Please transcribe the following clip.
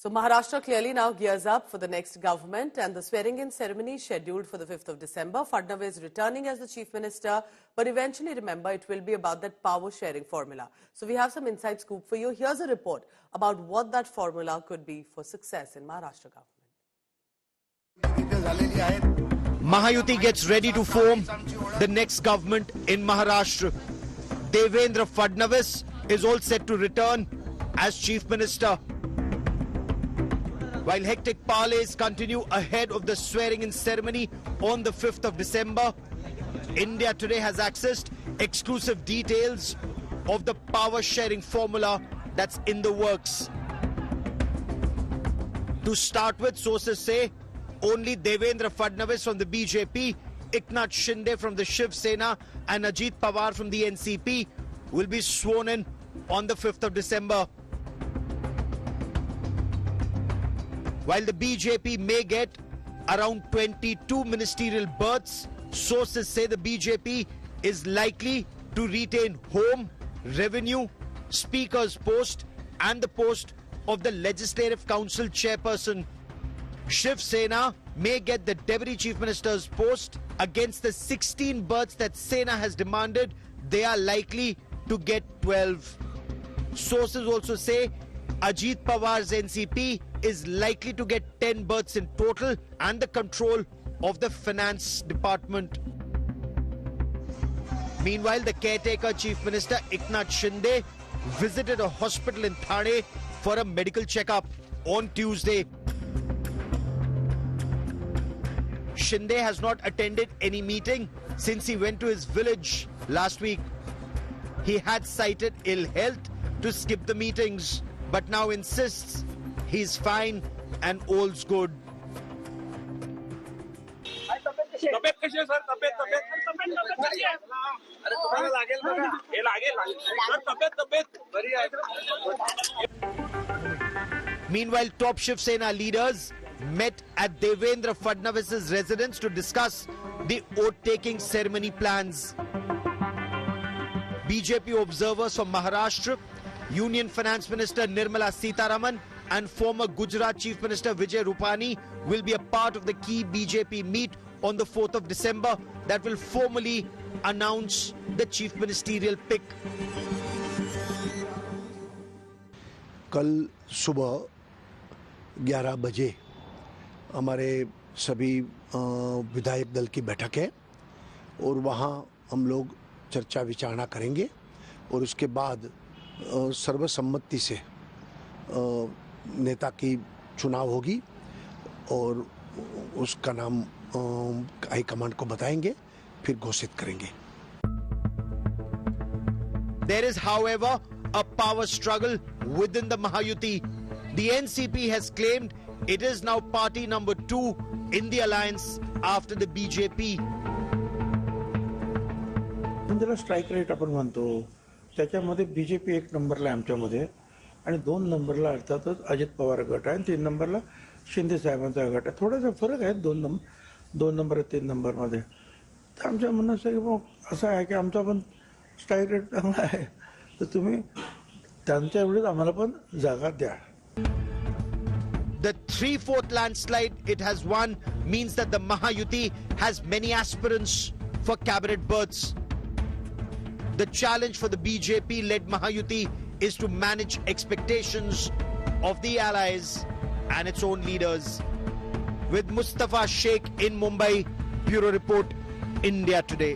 So Maharashtra clearly now gears up for the next government, and the swearing-in ceremony is scheduled for the 5th of December. Fadnavis returning as the Chief Minister, but eventually, remember, it will be about that power-sharing formula. So we have some inside scoop for you. Here's a report about what that formula could be for success in Maharashtra government. Mahayuti gets ready to form the next government in Maharashtra. Devendra Fadnavis is all set to return as Chief Minister. While hectic parleys continue ahead of the swearing-in ceremony on the 5th of December, India Today has accessed exclusive details of the power-sharing formula that's in the works. To start with, sources say only Devendra Fadnavis from the BJP, Eknath Shinde from the Shiv Sena and Ajit Pawar from the NCP will be sworn in on the 5th of December. While the BJP may get around 22 ministerial berths, sources say the BJP is likely to retain Home, Revenue, Speaker's post and the post of the Legislative Council chairperson. Shiv Sena may get the Deputy Chief Minister's post. Against the 16 berths that Sena has demanded, they are likely to get 12. Sources also say Ajit Pawar's NCP is likely to get 10 berths in total and the control of the finance department. Meanwhile, the caretaker Chief Minister Eknath Shinde visited a hospital in Thane for a medical checkup on Tuesday. Shinde has not attended any meeting since he went to his village last week. He had cited ill health to skip the meetings, but now insists he's fine and all's good. Meanwhile, top Shiv Sena leaders met at Devendra Fadnavis' residence to discuss the oath-taking ceremony plans. BJP observers from Maharashtra, Union Finance Minister Nirmala Sitharaman and former Gujarat Chief Minister Vijay Rupani will be a part of the key BJP meet on the 4th of December that will formally announce the chief ministerial pick. कल सुबह 11 बजे हमारे सभी विधायक दल की बैठक है और वहाँ हम लोग चर्चा विचारणा करेंगे और उसके बाद सर्वसम्मति से नेता की चुनाव होगी और उसका नाम हाईकमांड को बताएंगे फिर घोषित करेंगे. There is, however, a power struggle within the Mahayuti. The NCP has claimed it is now party number 2 in the alliance after the BJP. ज्याला स्ट्राइक रेट आपण म्हणतो त्याच्यामध्ये बीजेपी 1 नंबरला आमच्यामध्ये आणि 2 नंबरला अर्थातच अजित पवार गट आहे आणि 3 नंबरला शिंदे साहेबांचा गट आहे. थोडासा फरक आहे 2 नंबर 3 नंबर मध्ये. तर आमच्या म्हणणं असं की मग असं आहे की आमचा पण स्ट्राइक रेट चांगला आहे तर तुम्ही त्यांच्या एवढेच आम्हाला पण जागा द्या. The 3/4 landslide it has won means that the Mahayuti has many aspirants for cabinet berths. The challenge for the BJP-led Mahayuti is to manage expectations of the allies and its own leaders. With Mustafa Sheikh in Mumbai, Bureau Report, India Today.